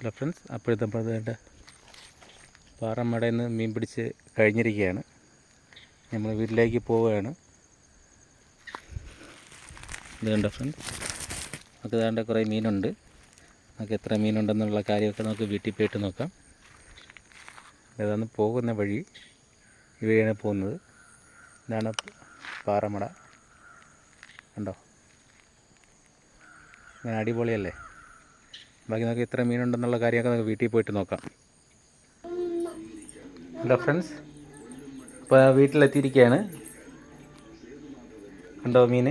Hello friends, അപ്പോഴത്തെ പാറമടയിൽ നിന്ന് മീൻ പിടിച്ച് കഴിഞ്ഞിരിക്കുകയാണ്. നമ്മൾ വീട്ടിലേക്ക് പോവുകയാണ്. ഇത് കണ്ടോ ഫ്രണ്ട്സ്, നമുക്ക് ഇതാണ്ട് കുറേ മീനുണ്ട്. നമുക്ക് എത്ര മീനുണ്ടെന്നുള്ള കാര്യമൊക്കെ നമുക്ക് വീട്ടിൽ പോയിട്ട് നോക്കാം. ഇതാണ് പോകുന്ന വഴി, ഇവയാണ് പോകുന്നത്. ഇതാണ് പാറമട, കണ്ടോ, ഇങ്ങനെ അടിപൊളിയല്ലേ. ബാക്കി നമുക്ക് എത്ര മീനുണ്ടെന്നുള്ള കാര്യമൊക്കെ നമുക്ക് വീട്ടിൽ പോയിട്ട് നോക്കാം. ഹലോ ഫ്രണ്ട്സ്, ഇപ്പോൾ വീട്ടിലെത്തിയിരിക്കുകയാണ്. കണ്ടോ മീൻ.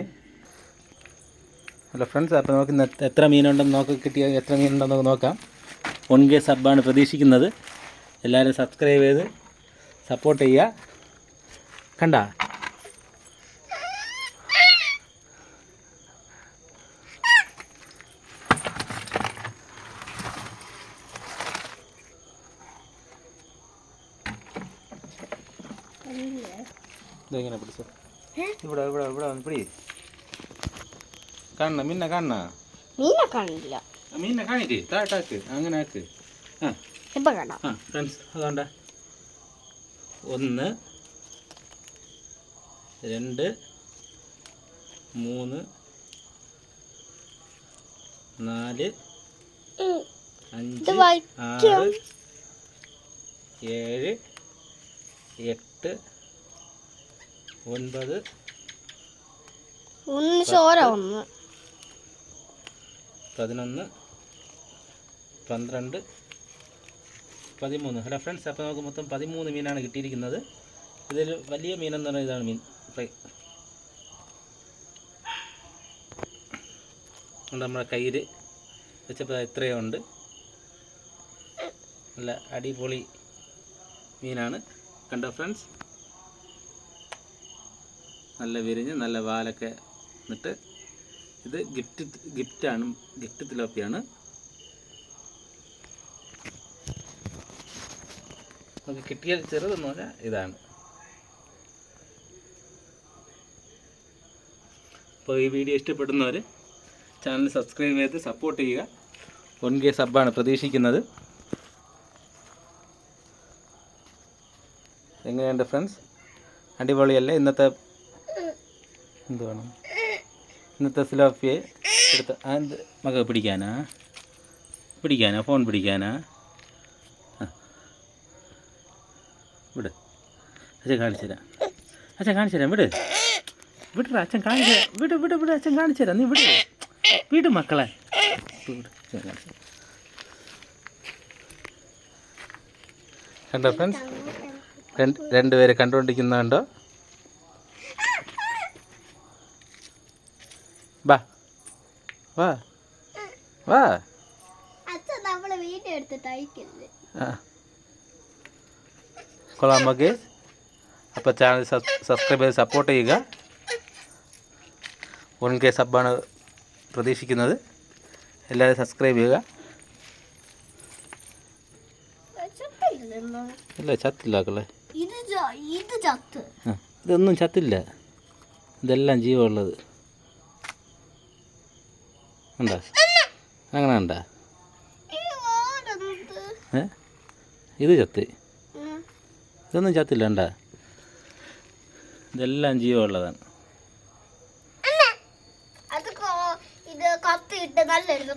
ഹലോ ഫ്രണ്ട്സ്, അപ്പോൾ നമുക്ക് ഇന്ന് എത്ര മീനുണ്ടെന്ന് എത്ര മീനുണ്ടെന്ന് നോക്കാം. 1K സബ്ബാണ് പ്രതീക്ഷിക്കുന്നത്. എല്ലാവരും സബ്സ്ക്രൈബ് ചെയ്ത് സപ്പോർട്ട് ചെയ്യുക. കണ്ട ഇതെങ്ങനെ പിടിച്ചോ? ഇവിടെ ഇവിടെ ഇവിടെ വന്ന് പിടി. കാണണ മീനെ കാണണ? മീനെ കാണില്ല. മീനെ കാണിക്ക്, താട്ടാക്ക്, അങ്ങനെ ആക്ക്. ഫ്രണ്ട്സ്, അതുകൊണ്ട 1 2 3 4 5 6 7 8 9 11 12 13. ഹലോ ഫ്രണ്ട്സ്, അപ്പോൾ നമുക്ക് മൊത്തം 13 മീനാണ് കിട്ടിയിരിക്കുന്നത്. ഇതിൽ വലിയ മീനെന്ന് പറഞ്ഞാൽ ഇതാണ് മീൻ ഫ്രൈ. നമ്മുടെ കയ്യിൽ വെച്ചപ്പോൾ ഇത്രയും ഉണ്ട്. നല്ല അടിപൊളി മീനാണ്. കണ്ടോ ഫ്രണ്ട്സ്, നല്ല വിരിഞ്ഞ് നല്ല വാലൊക്കെ എന്നിട്ട് ഇത് ഗിഫ്റ്റാണ്, ഗിഫ്റ്റ് തിലോപ്പിയാണ്. നമുക്ക് കിട്ടിയ ചെറുതെന്ന് പറഞ്ഞാൽ ഇതാണ്. അപ്പോൾ ഈ വീഡിയോ ഇഷ്ടപ്പെടുന്നവർ ചാനൽ സബ്സ്ക്രൈബ് ചെയ്ത് സപ്പോർട്ട് ചെയ്യുക. 1K സബ്ബാണ് പ്രതീക്ഷിക്കുന്നത്. എങ്ങനെയുണ്ട് ഫ്രണ്ട്സ്, അടിപൊളിയല്ലേ? ഇന്നത്തെ സിലോപ്പിയെ എടുത്ത് മക പിടിക്കാനാ ഫോൺ പിടിക്കാനാ? വിട്, അച്ഛൻ കാണിച്ചു തരാം. വിട അച്ഛൻ കാണിച്ചു തരാം. വിട് അച്ഛൻ കാണിച്ചു തരാം. നീ വിട് മക്കളെ. കണ്ടോ ഫ്രണ്ട്സ്, രണ്ടുപേരെ കണ്ടുകൊണ്ടിരിക്കുന്നുണ്ടോ? വാ കൊള്ളാം മകേ. അപ്പോൾ ചാനൽ സബ്സ്ക്രൈബ് ചെയ്ത് സപ്പോർട്ട് ചെയ്യുക. 1K സബ്ബാണ് പ്രതീക്ഷിക്കുന്നത്. എല്ലാവരും സബ്സ്ക്രൈബ് ചെയ്യുക. ഇല്ല, ചത്തില്ല മക്കളെ. ഇതൊന്നും ചത്തില്ല, ഇതെല്ലാം ജീവമുള്ളത്. ഉണ്ടാ അങ്ങനെ ഉണ്ടാ? ഇത് ചത്ത്, ഇതൊന്നും ചത്തില്ല. ഉണ്ടാ? ഇതെല്ലാം ജീവമുള്ളതാണ്. ഇത് കത്തിയിട്ട് നല്ലൊരു